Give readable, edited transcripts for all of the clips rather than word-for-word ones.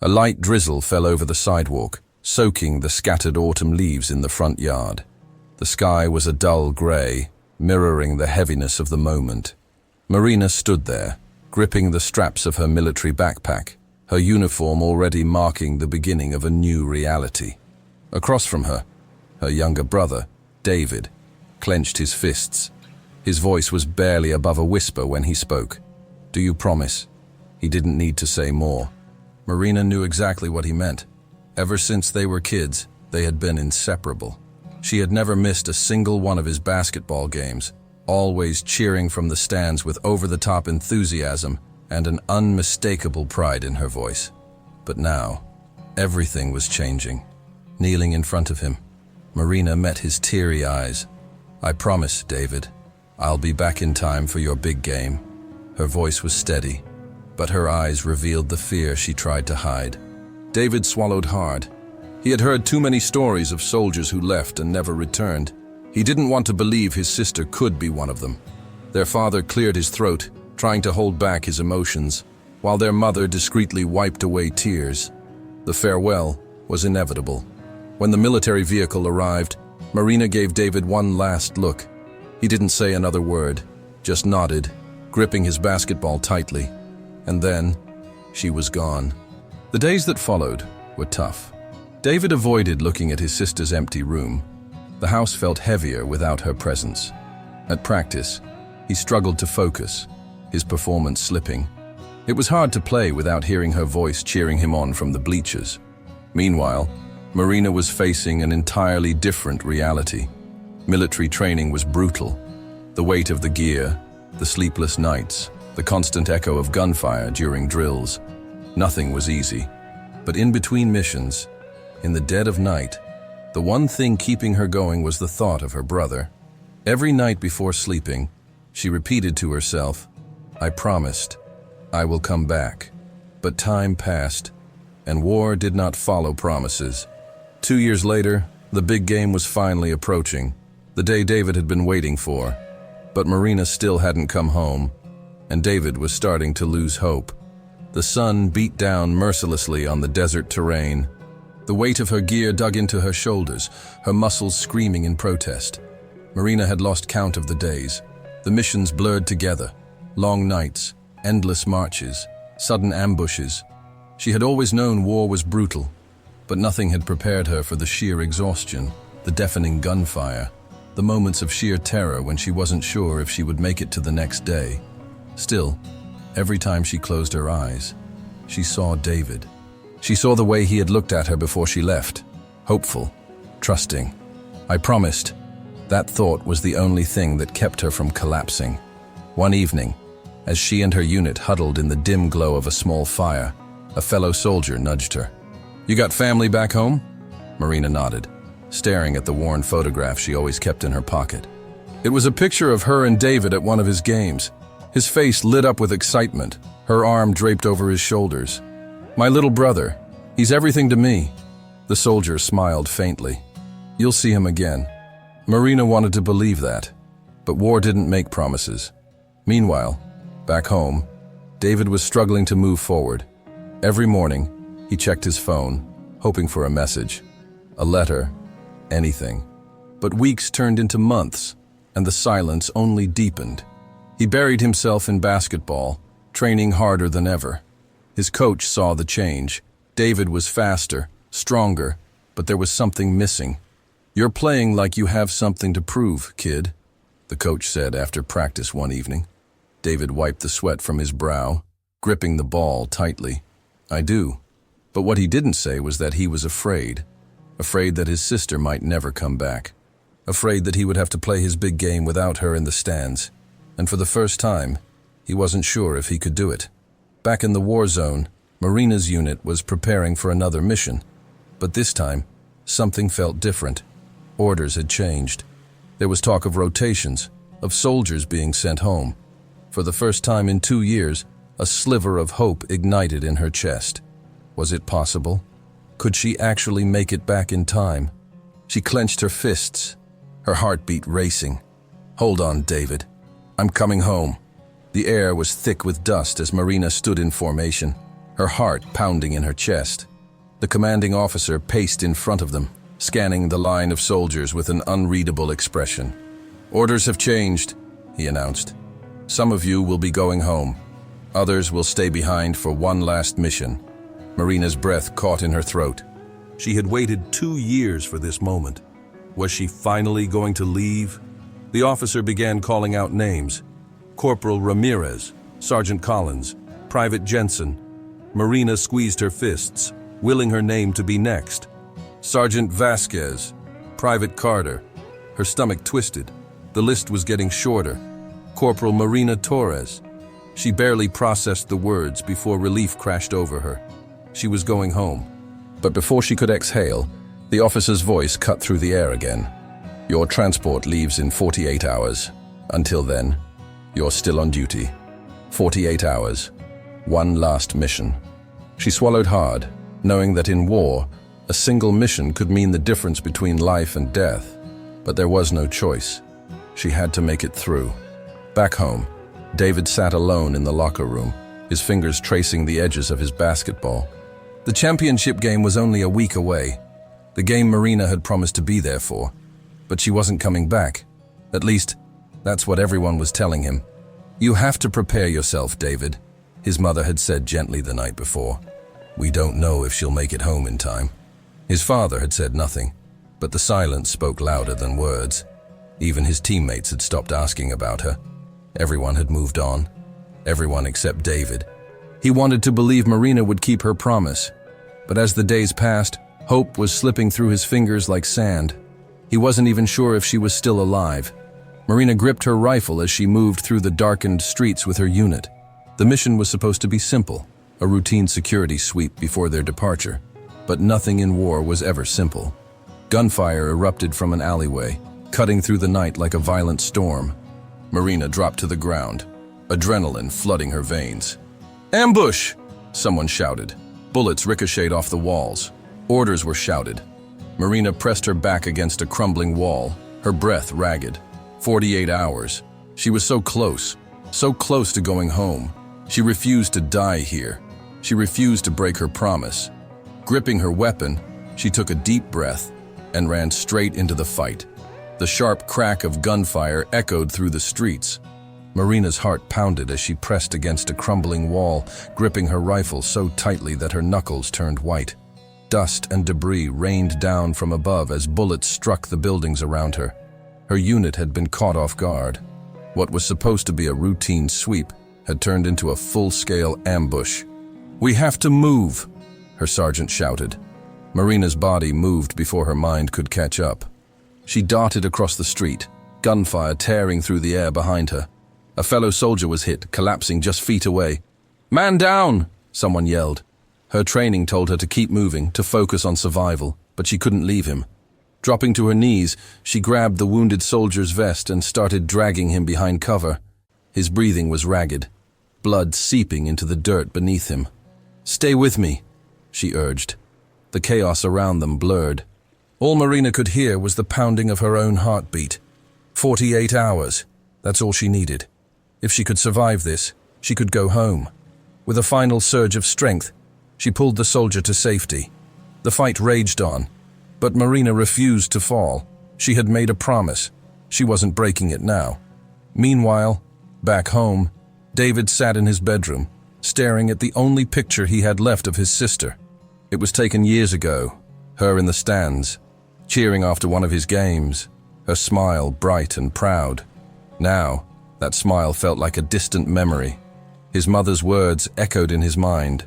A light drizzle fell over the sidewalk, soaking the scattered autumn leaves in the front yard. The sky was a dull gray, mirroring the heaviness of the moment. Marina stood there, gripping the straps of her military backpack, her uniform already marking the beginning of a new reality. Across from her, her younger brother, David, clenched his fists. His voice was barely above a whisper when he spoke. "Do you promise?" He didn't need to say more. Marina knew exactly what he meant. Ever since they were kids, they had been inseparable. She had never missed a single one of his basketball games, always cheering from the stands with over-the-top enthusiasm and an unmistakable pride in her voice. But now, everything was changing. Kneeling in front of him, Marina met his teary eyes. "I promise, David. I'll be back in time for your big game." Her voice was steady, but her eyes revealed the fear she tried to hide. David swallowed hard. He had heard too many stories of soldiers who left and never returned. He didn't want to believe his sister could be one of them. Their father cleared his throat, trying to hold back his emotions, while their mother discreetly wiped away tears. The farewell was inevitable. When the military vehicle arrived, Marina gave David one last look. He didn't say another word, just nodded, gripping his basketball tightly. And then, she was gone. The days that followed were tough. David avoided looking at his sister's empty room. The house felt heavier without her presence. At practice, he struggled to focus, his performance slipping. It was hard to play without hearing her voice cheering him on from the bleachers. Meanwhile, Marina was facing an entirely different reality. Military training was brutal. The weight of the gear, the sleepless nights, the constant echo of gunfire during drills. Nothing was easy. But in between missions, in the dead of night, the one thing keeping her going was the thought of her brother. Every night before sleeping, she repeated to herself, "I promised, I will come back." But time passed, and war did not follow promises. 2 years later, the big game was finally approaching, the day David had been waiting for. But Marina still hadn't come home, and David was starting to lose hope. The sun beat down mercilessly on the desert terrain. The weight of her gear dug into her shoulders, her muscles screaming in protest. Marina had lost count of the days. The missions blurred together. Long nights, endless marches, sudden ambushes. She had always known war was brutal, but nothing had prepared her for the sheer exhaustion, the deafening gunfire, the moments of sheer terror when she wasn't sure if she would make it to the next day. Still, every time she closed her eyes, she saw David. She saw the way he had looked at her before she left, hopeful, trusting. "I promised." That thought was the only thing that kept her from collapsing. One evening, as she and her unit huddled in the dim glow of a small fire, a fellow soldier nudged her. "You got family back home?" Marina nodded, staring at the worn photograph she always kept in her pocket. It was a picture of her and David at one of his games. His face lit up with excitement, her arm draped over his shoulders. "My little brother. He's everything to me." The soldier smiled faintly. "You'll see him again." Marina wanted to believe that, but war didn't make promises. Meanwhile, back home, David was struggling to move forward. Every morning, he checked his phone, hoping for a message, a letter, anything. But weeks turned into months, and the silence only deepened. He buried himself in basketball, training harder than ever. His coach saw the change. David was faster, stronger, but there was something missing. "You're playing like you have something to prove, kid," the coach said after practice one evening. David wiped the sweat from his brow, gripping the ball tightly. "I do." But what he didn't say was that he was afraid that his sister might never come back, afraid that he would have to play his big game without her in the stands. And for the first time, he wasn't sure if he could do it. Back in the war zone, Marina's unit was preparing for another mission. But this time, something felt different. Orders had changed. There was talk of rotations, of soldiers being sent home. For the first time in 2 years, a sliver of hope ignited in her chest. Was it possible? Could she actually make it back in time? She clenched her fists, her heartbeat racing. "Hold on, David. I'm coming home." The air was thick with dust as Marina stood in formation. her heart pounding in her chest. The commanding officer paced in front of them, scanning the line of soldiers with an unreadable expression. "Orders have changed," he announced. "Some of you will be going home. Others will stay behind for one last mission." Marina's breath caught in her throat. She had waited 2 years for this moment. Was she finally going to leave? The officer began calling out names. Corporal Ramirez, Sergeant Collins, Private Jensen. Marina squeezed her fists, willing her name to be next. Sergeant Vasquez, Private Carter. Her stomach twisted. The list was getting shorter. Corporal Marina Torres. She barely processed the words before relief crashed over her. She was going home. But before she could exhale, the officer's voice cut through the air again. "Your transport leaves in 48 hours. Until then, you're still on duty. 48 hours. One last mission." She swallowed hard, knowing that in war, a single mission could mean the difference between life and death. But there was no choice. She had to make it through. Back home, David sat alone in the locker room, his fingers tracing the edges of his basketball. The championship game was only a week away, the game Marina had promised to be there for. But she wasn't coming back. At least, that's what everyone was telling him. "You have to prepare yourself, David," his mother had said gently the night before. "We don't know if she'll make it home in time." His father had said nothing, but the silence spoke louder than words. Even his teammates had stopped asking about her. Everyone had moved on. Everyone except David. He wanted to believe Marina would keep her promise. But as the days passed, hope was slipping through his fingers like sand. He wasn't even sure if she was still alive. Marina gripped her rifle as she moved through the darkened streets with her unit. The mission was supposed to be simple, a routine security sweep before their departure. But nothing in war was ever simple. Gunfire erupted from an alleyway, cutting through the night like a violent storm. Marina dropped to the ground, adrenaline flooding her veins. "Ambush!" someone shouted. Bullets ricocheted off the walls. Orders were shouted. Marina pressed her back against a crumbling wall, her breath ragged. 48 hours. She was so close to going home. She refused to die here. She refused to break her promise. Gripping her weapon, she took a deep breath and ran straight into the fight. The sharp crack of gunfire echoed through the streets. Marina's heart pounded as she pressed against a crumbling wall, gripping her rifle so tightly that her knuckles turned white. Dust and debris rained down from above as bullets struck the buildings around her. Her unit had been caught off guard. What was supposed to be a routine sweep had turned into a full-scale ambush. "We have to move," her sergeant shouted. Marina's body moved before her mind could catch up. She darted across the street, gunfire tearing through the air behind her. A fellow soldier was hit, collapsing just feet away. "Man down!" someone yelled. Her training told her to keep moving, to focus on survival, but she couldn't leave him. Dropping to her knees, she grabbed the wounded soldier's vest and started dragging him behind cover. His breathing was ragged, blood seeping into the dirt beneath him. "Stay with me," she urged. The chaos around them blurred. All Marina could hear was the pounding of her own heartbeat. 48 hours. That's all she needed. If she could survive this, she could go home. With a final surge of strength, she pulled the soldier to safety. The fight raged on, but Marina refused to fall. She had made a promise. She wasn't breaking it now. Meanwhile, back home, David sat in his bedroom, staring at the only picture he had left of his sister. It was taken years ago, her in the stands, cheering after one of his games, her smile bright and proud. Now, that smile felt like a distant memory. His mother's words echoed in his mind.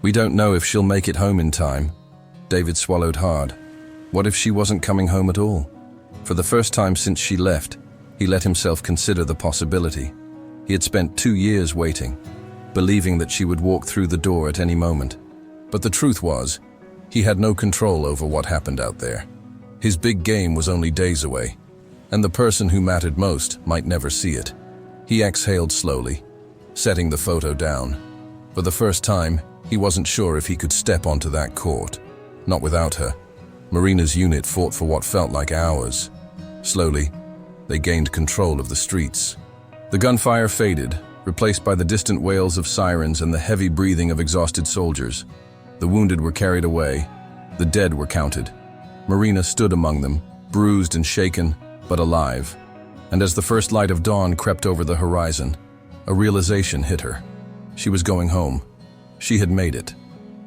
"We don't know if she'll make it home in time." David swallowed hard. What if she wasn't coming home at all? For the first time since she left, he let himself consider the possibility. He had spent 2 years waiting, believing that she would walk through the door at any moment. But the truth was, he had no control over what happened out there. His big game was only days away, and the person who mattered most might never see it. He exhaled slowly, setting the photo down. For the first time, he wasn't sure if he could step onto that court. Not without her. Marina's unit fought for what felt like hours. Slowly, they gained control of the streets. The gunfire faded, replaced by the distant wails of sirens and the heavy breathing of exhausted soldiers. The wounded were carried away. The dead were counted. Marina stood among them, bruised and shaken, but alive. And as the first light of dawn crept over the horizon, a realization hit her. She was going home. She had made it.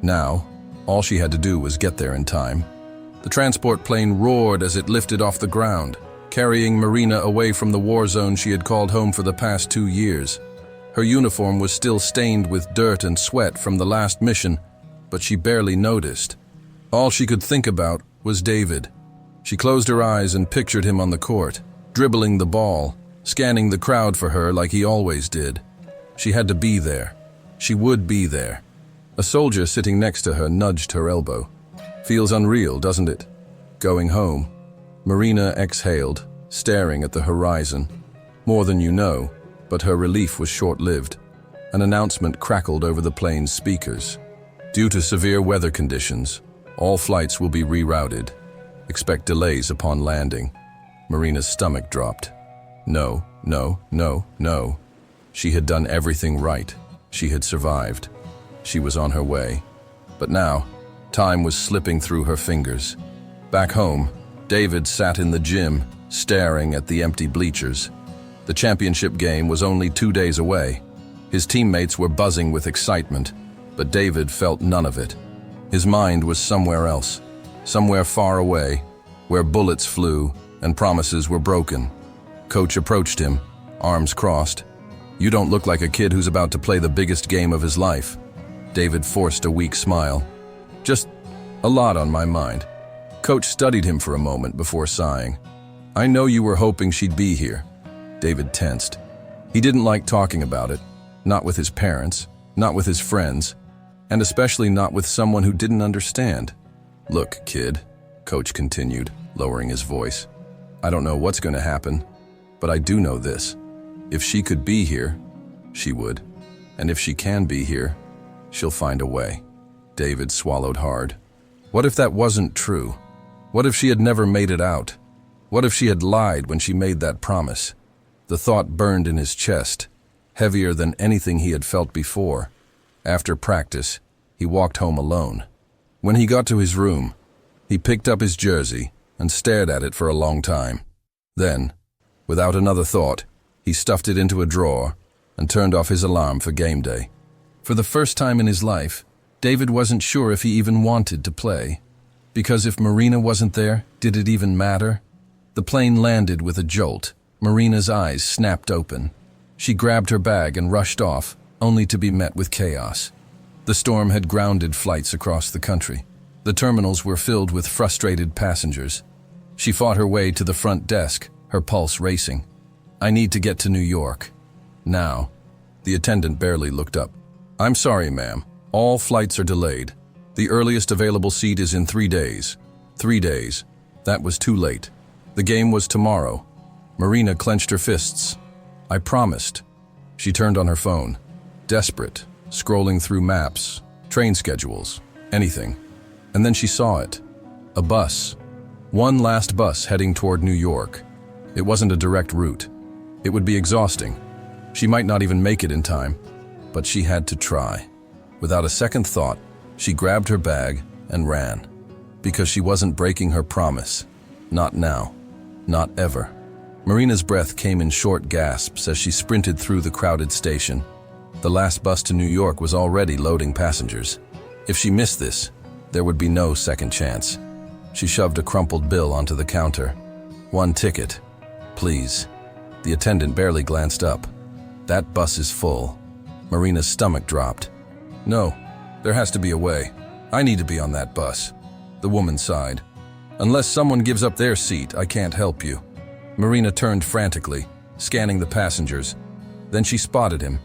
Now, all she had to do was get there in time. The transport plane roared as it lifted off the ground, carrying Marina away from the war zone she had called home for the past 2 years. Her uniform was still stained with dirt and sweat from the last mission, but she barely noticed. All she could think about was David. She closed her eyes and pictured him on the court, dribbling the ball, scanning the crowd for her like he always did. She had to be there. She would be there. A soldier sitting next to her nudged her elbow. Feels unreal, doesn't it? Going home. Marina exhaled, staring at the horizon. More than you know, but her relief was short-lived. An announcement crackled over the plane's speakers. Due to severe weather conditions, all flights will be rerouted. Expect delays upon landing. Marina's stomach dropped. No, no, no, no. She had done everything right. She had survived. She was on her way. But now, time was slipping through her fingers. Back home, David sat in the gym, staring at the empty bleachers. The championship game was only 2 days away. His teammates were buzzing with excitement, but David felt none of it. His mind was somewhere else, somewhere far away, where bullets flew and promises were broken. Coach approached him, arms crossed. "You don't look like a kid who's about to play the biggest game of his life." David forced a weak smile. "Just a lot on my mind." Coach studied him for a moment before sighing. "I know you were hoping she'd be here." David tensed. He didn't like talking about it, not with his parents, not with his friends, and especially not with someone who didn't understand. "Look, kid," Coach continued, lowering his voice. "I don't know what's going to happen, but I do know this. If she could be here, she would. And if she can be here, she'll find a way." David swallowed hard. What if that wasn't true? What if she had never made it out? What if she had lied when she made that promise? The thought burned in his chest, heavier than anything he had felt before. After practice, he walked home alone. When he got to his room, he picked up his jersey and stared at it for a long time. Then, without another thought, he stuffed it into a drawer and turned off his alarm for game day. For the first time in his life, David wasn't sure if he even wanted to play. Because if Marina wasn't there, did it even matter? The plane landed with a jolt. Marina's eyes snapped open. She grabbed her bag and rushed off, only to be met with chaos. The storm had grounded flights across the country. The terminals were filled with frustrated passengers. She fought her way to the front desk, her pulse racing. "I need to get to New York. Now." The attendant barely looked up. "I'm sorry, ma'am. All flights are delayed. The earliest available seat is in 3 days. 3 days. That was too late. The game was tomorrow." Marina clenched her fists. "I promised." She turned on her phone, desperate, scrolling through maps, train schedules, anything. And then she saw it. A bus. One last bus heading toward New York. It wasn't a direct route. It would be exhausting. She might not even make it in time, but she had to try. Without a second thought, she grabbed her bag and ran. Because she wasn't breaking her promise. Not now. Not ever. Marina's breath came in short gasps as she sprinted through the crowded station. The last bus to New York was already loading passengers. If she missed this, there would be no second chance. She shoved a crumpled bill onto the counter. "1 ticket, please." The attendant barely glanced up. "That bus is full." Marina's stomach dropped. "No, there has to be a way. I need to be on that bus." The woman sighed. "Unless someone gives up their seat, I can't help you." Marina turned frantically, scanning the passengers. Then she spotted him,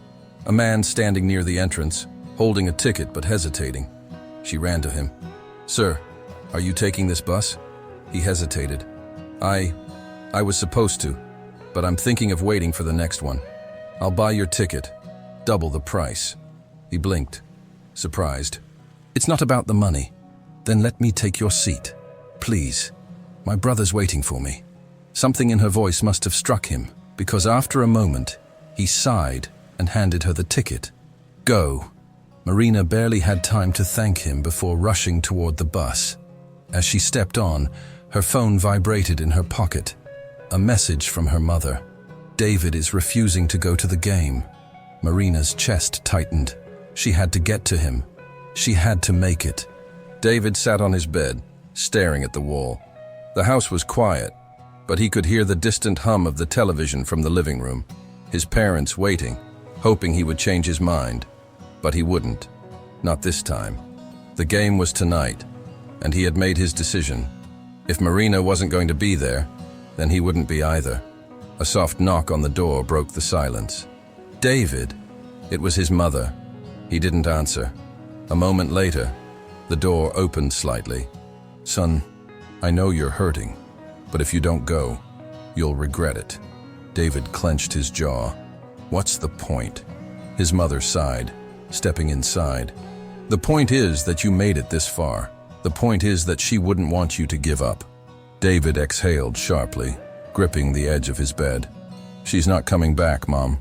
a man standing near the entrance, holding a ticket but hesitating. She ran to him. "Sir, are you taking this bus?" He hesitated. I was supposed to, but I'm thinking of waiting for the next one. I'll buy your ticket, double the price." He blinked, surprised. "It's not about the money." "Then let me take your seat, please. My brother's waiting for me." Something in her voice must have struck him, because after a moment, he sighed and handed her the ticket. Go. Marina barely had time to thank him before rushing toward the bus. As she stepped on, her phone vibrated in her pocket. A message from her mother. David is refusing to go to the game. Marina's chest tightened. She had to get to him. She had to make it. David sat on his bed, staring at the wall. The house was quiet, but he could hear the distant hum of the television from the living room. His parents waiting, hoping he would change his mind. But he wouldn't. Not this time. The game was tonight, and he had made his decision. If Marina wasn't going to be there, then he wouldn't be either. A soft knock on the door broke the silence. David. It was his mother. He didn't answer. A moment later, the door opened slightly. Son, I know you're hurting, but if you don't go, you'll regret it. David clenched his jaw. What's the point? His mother sighed, stepping inside. The point is that you made it this far. The point is that she wouldn't want you to give up. David exhaled sharply, gripping the edge of his bed. She's not coming back, Mom.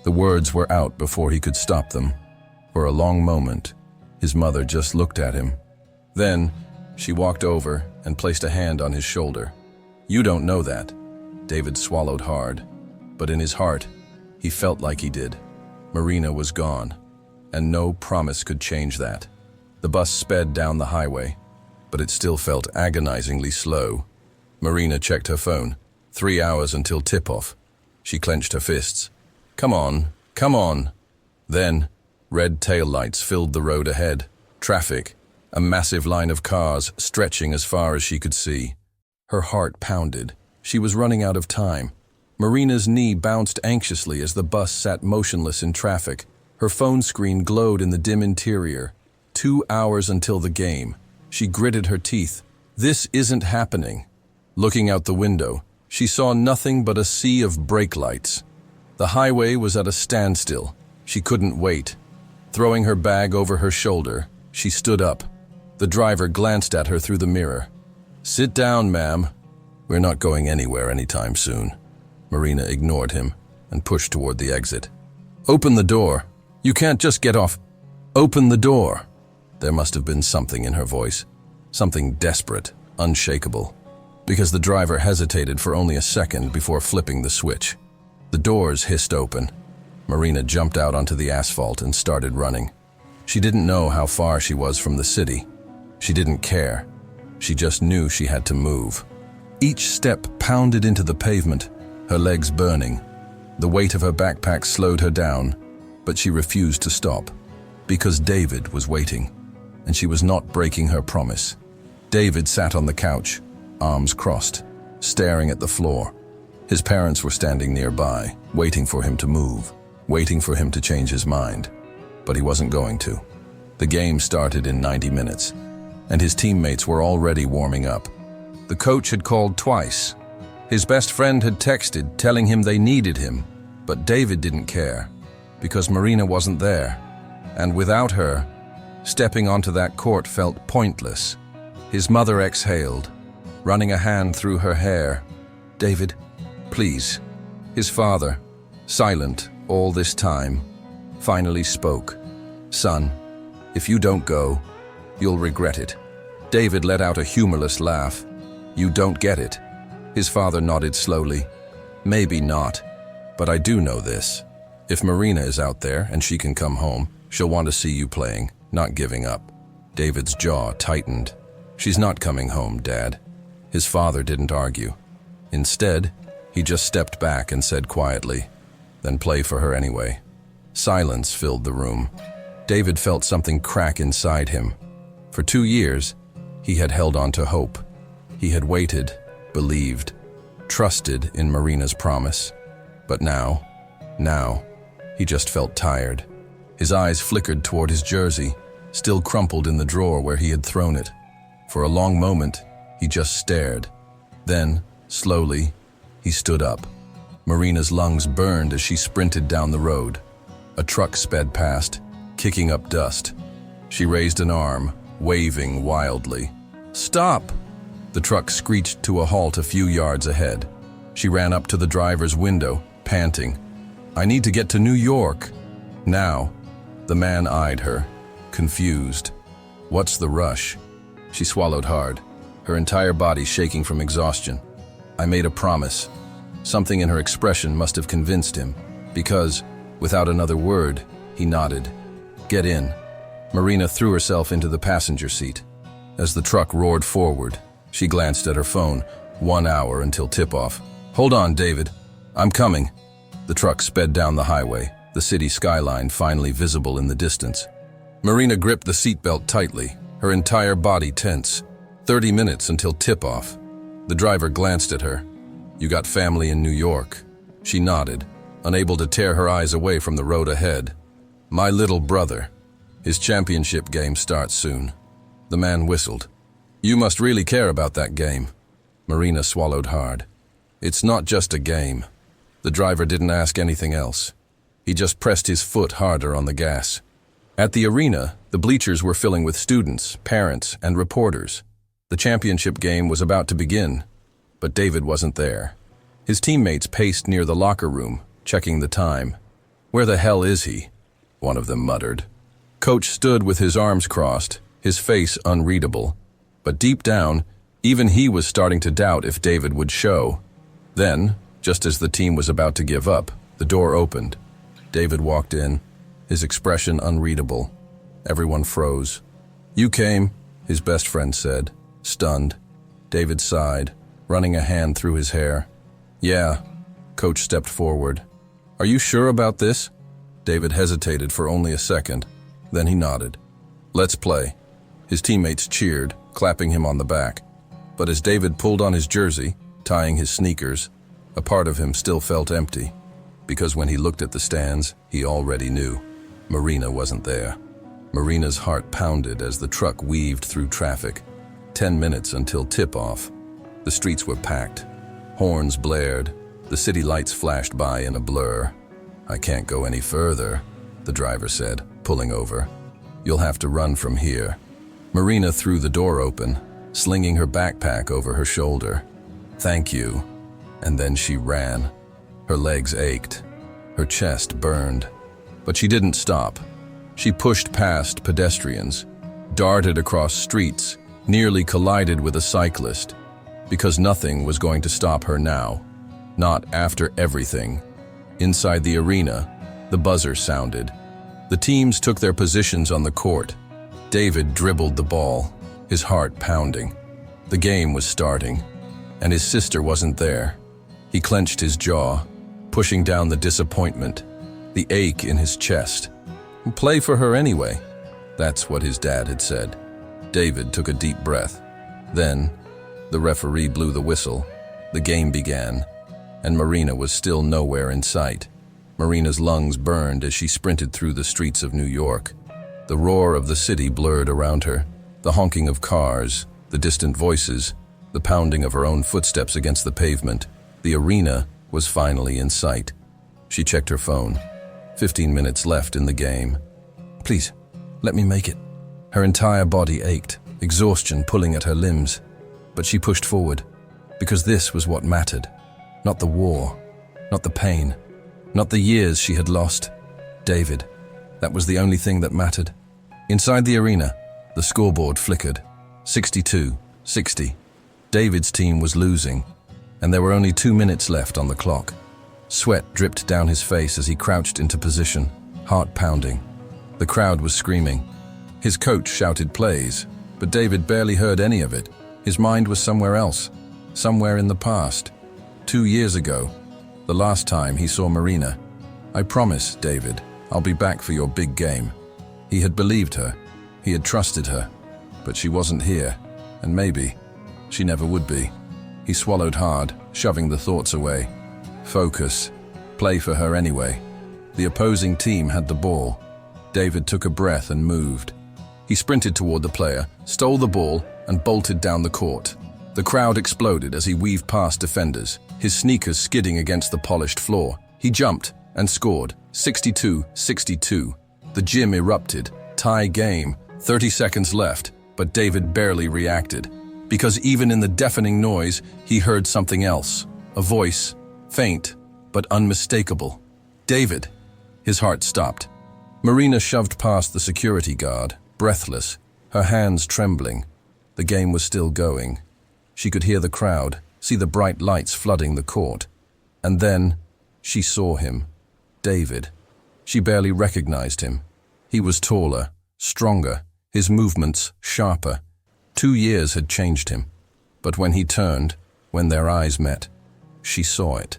The words were out before he could stop them. For a long moment, his mother just looked at him. Then, she walked over and placed a hand on his shoulder. You don't know that. David swallowed hard, but in his heart, he felt like he did. Marina was gone, and no promise could change that. The bus sped down the highway, but it still felt agonizingly slow. Marina checked her phone. 3 hours until tip-off. She clenched her fists. Come on, come on. Then, red taillights filled the road ahead. Traffic, a massive line of cars stretching as far as she could see. Her heart pounded. She was running out of time. Marina's knee bounced anxiously as the bus sat motionless in traffic. Her phone screen glowed in the dim interior. 2 hours until the game. She gritted her teeth. This isn't happening. Looking out the window, she saw nothing but a sea of brake lights. The highway was at a standstill. She couldn't wait. Throwing her bag over her shoulder, she stood up. The driver glanced at her through the mirror. Sit down, ma'am. We're not going anywhere anytime soon. Marina ignored him and pushed toward the exit. Open the door. You can't just get off. Open the door. There must have been something in her voice. Something desperate, unshakable. Because the driver hesitated for only a second before flipping the switch. The doors hissed open. Marina jumped out onto the asphalt and started running. She didn't know how far she was from the city. She didn't care. She just knew she had to move. Each step pounded into the pavement, her legs burning. The weight of her backpack slowed her down, but she refused to stop. Because David was waiting, and she was not breaking her promise. David sat on the couch, arms crossed, staring at the floor. His parents were standing nearby, waiting for him to move, waiting for him to change his mind. But he wasn't going to. The game started in 90 minutes, and his teammates were already warming up. The coach had called twice. His best friend had texted, telling him they needed him, but David didn't care, because Marina wasn't there. And without her, stepping onto that court felt pointless. His mother exhaled, running a hand through her hair. David, please. His father, silent all this time, finally spoke. Son, if you don't go, you'll regret it. David let out a humorless laugh. You don't get it. His father nodded slowly. Maybe not, but I do know this. If Marina is out there and she can come home, she'll want to see you playing, not giving up. David's jaw tightened. She's not coming home, Dad. His father didn't argue. Instead, he just stepped back and said quietly, then play for her anyway. Silence filled the room. David felt something crack inside him. For 2 years, he had held on to hope. He had waited, believed, trusted in Marina's promise. But now, he just felt tired. His eyes flickered toward his jersey, still crumpled in the drawer where he had thrown it. For a long moment, he just stared. Then, slowly, he stood up. Marina's lungs burned as she sprinted down the road. A truck sped past, kicking up dust. She raised an arm, waving wildly. Stop! The truck screeched to a halt a few yards ahead. She ran up to the driver's window, panting. I need to get to New York. Now. The man eyed her, confused. What's the rush? She swallowed hard, her entire body shaking from exhaustion. I made a promise. Something in her expression must have convinced him, because, without another word, he nodded. Get in. Marina threw herself into the passenger seat. As the truck roared forward, she glanced at her phone. 1 hour until tip-off. Hold on, David. I'm coming. The truck sped down the highway, the city skyline finally visible in the distance. Marina gripped the seatbelt tightly, her entire body tense. 30 minutes until tip-off. The driver glanced at her. You got family in New York. She nodded, unable to tear her eyes away from the road ahead. My little brother. His championship game starts soon. The man whistled. You must really care about that game. Marina swallowed hard. It's not just a game. The driver didn't ask anything else. He just pressed his foot harder on the gas. At the arena, the bleachers were filling with students, parents, and reporters. The championship game was about to begin, but David wasn't there. His teammates paced near the locker room, checking the time. Where the hell is he? One of them muttered. Coach stood with his arms crossed, his face unreadable. But deep down, even he was starting to doubt if David would show. Then, just as the team was about to give up, the door opened. David walked in, his expression unreadable. Everyone froze. You came, his best friend said, stunned. David sighed, running a hand through his hair. Yeah. Coach stepped forward. Are you sure about this? David hesitated for only a second. Then he nodded. Let's play. His teammates cheered, clapping him on the back. But as David pulled on his jersey, tying his sneakers, a part of him still felt empty. Because when he looked at the stands, he already knew. Marina wasn't there. Marina's heart pounded as the truck weaved through traffic. 10 minutes until tip-off. The streets were packed. Horns blared. The city lights flashed by in a blur. I can't go any further, the driver said, pulling over. You'll have to run from here. Marina threw the door open, slinging her backpack over her shoulder. Thank you. And then she ran. Her legs ached. Her chest burned. But she didn't stop. She pushed past pedestrians, darted across streets, nearly collided with a cyclist. Because nothing was going to stop her now. Not after everything. Inside the arena, the buzzer sounded. The teams took their positions on the court. David dribbled the ball, his heart pounding. The game was starting, and his sister wasn't there. He clenched his jaw, pushing down the disappointment, the ache in his chest. Play for her anyway. That's what his dad had said. David took a deep breath. Then, the referee blew the whistle. The game began, and Marina was still nowhere in sight. Marina's lungs burned as she sprinted through the streets of New York. The roar of the city blurred around her, the honking of cars, the distant voices, the pounding of her own footsteps against the pavement. The arena was finally in sight. She checked her phone. 15 minutes left in the game. Please, let me make it. Her entire body ached, exhaustion pulling at her limbs. But she pushed forward, because this was what mattered. Not the war, not the pain, not the years she had lost. David. That was the only thing that mattered. Inside the arena, the scoreboard flickered. 62-60. David's team was losing, and there were only 2 minutes left on the clock. Sweat dripped down his face as he crouched into position, heart pounding. The crowd was screaming. His coach shouted plays, but David barely heard any of it. His mind was somewhere else, somewhere in the past. 2 years ago, the last time he saw Marina. I promise, David, I'll be back for your big game. He had believed her. He had trusted her. But she wasn't here, and maybe she never would be. He swallowed hard, shoving the thoughts away. Focus. Play for her anyway. The opposing team had the ball. David took a breath and moved. He sprinted toward the player, stole the ball, and bolted down the court. The crowd exploded as he weaved past defenders, his sneakers skidding against the polished floor. He jumped and scored. 62-62. The gym erupted. Tie game. 30 seconds left, but David barely reacted. Because even in the deafening noise, he heard something else. A voice, faint but unmistakable. David! His heart stopped. Marina shoved past the security guard, breathless, her hands trembling. The game was still going. She could hear the crowd, see the bright lights flooding the court. And then she saw him. David. She barely recognized him. He was taller, stronger, his movements sharper. 2 years had changed him. But when he turned, when their eyes met, she saw it.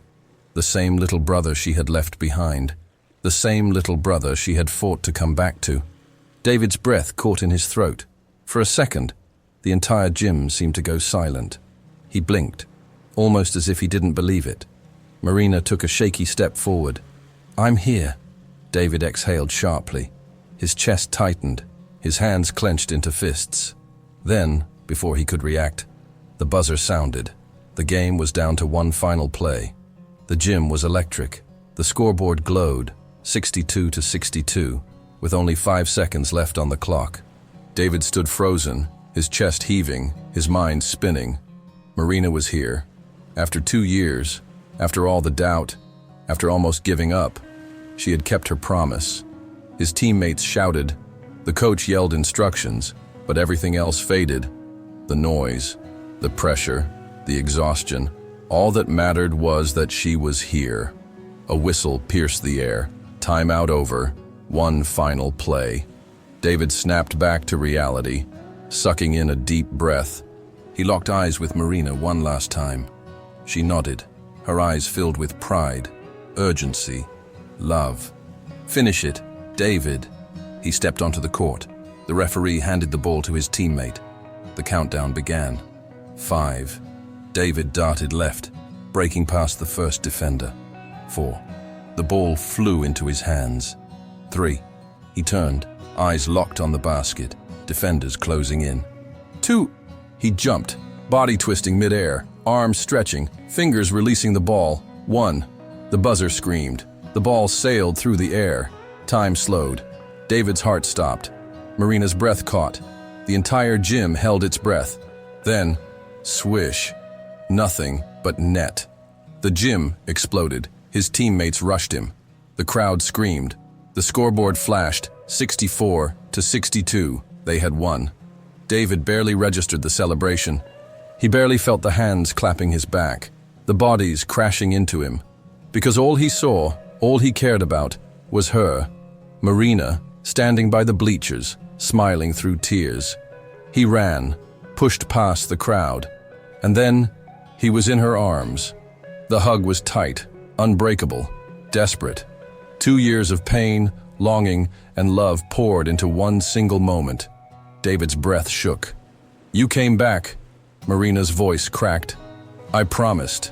The same little brother she had left behind. The same little brother she had fought to come back to. David's breath caught in his throat. For a second, the entire gym seemed to go silent. He blinked, almost as if he didn't believe it. Marina took a shaky step forward. "I'm here." David exhaled sharply. His chest tightened, his hands clenched into fists. Then, before he could react, the buzzer sounded. The game was down to one final play. The gym was electric. The scoreboard glowed, 62 to 62, with only 5 seconds left on the clock. David stood frozen, his chest heaving, his mind spinning. Marina was here. After 2 years, after all the doubt, after almost giving up, she had kept her promise. His teammates shouted. The coach yelled instructions, but everything else faded. The noise, the pressure, the exhaustion. All that mattered was that she was here. A whistle pierced the air. Timeout over. One final play. David snapped back to reality, sucking in a deep breath. He locked eyes with Marina one last time. She nodded, her eyes filled with pride, urgency, love. "Finish it, David." He stepped onto the court. The referee handed the ball to his teammate. The countdown began. 5. David darted left, breaking past the first defender. 4. The ball flew into his hands. 3. He turned, eyes locked on the basket, defenders closing in. 2. He jumped, body twisting midair, arms stretching, fingers releasing the ball. 1. The buzzer screamed. The ball sailed through the air. Time slowed. David's heart stopped. Marina's breath caught. The entire gym held its breath. Then, swish. Nothing but net. The gym exploded. His teammates rushed him. The crowd screamed. The scoreboard flashed, 64 to 62. They had won. David barely registered the celebration. He barely felt the hands clapping his back, the bodies crashing into him. Because all he saw, all he cared about, was her, Marina, standing by the bleachers, smiling through tears. He ran, pushed past the crowd, and then he was in her arms. The hug was tight, unbreakable, desperate. 2 years of pain, longing, and love poured into one single moment. David's breath shook. "You came back," Marina's voice cracked. "I promised."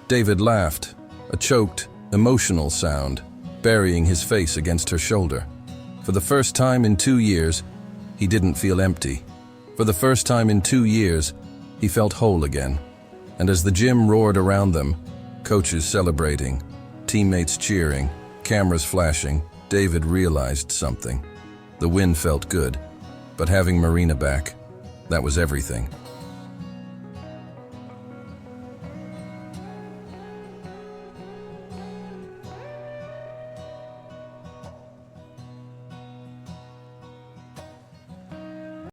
David laughed, a choked, emotional sound, burying his face against her shoulder. For the first time in 2 years, he didn't feel empty. For the first time in 2 years, he felt whole again. And as the gym roared around them, coaches celebrating, teammates cheering, cameras flashing, David realized something. The win felt good, but having Marina back, that was everything.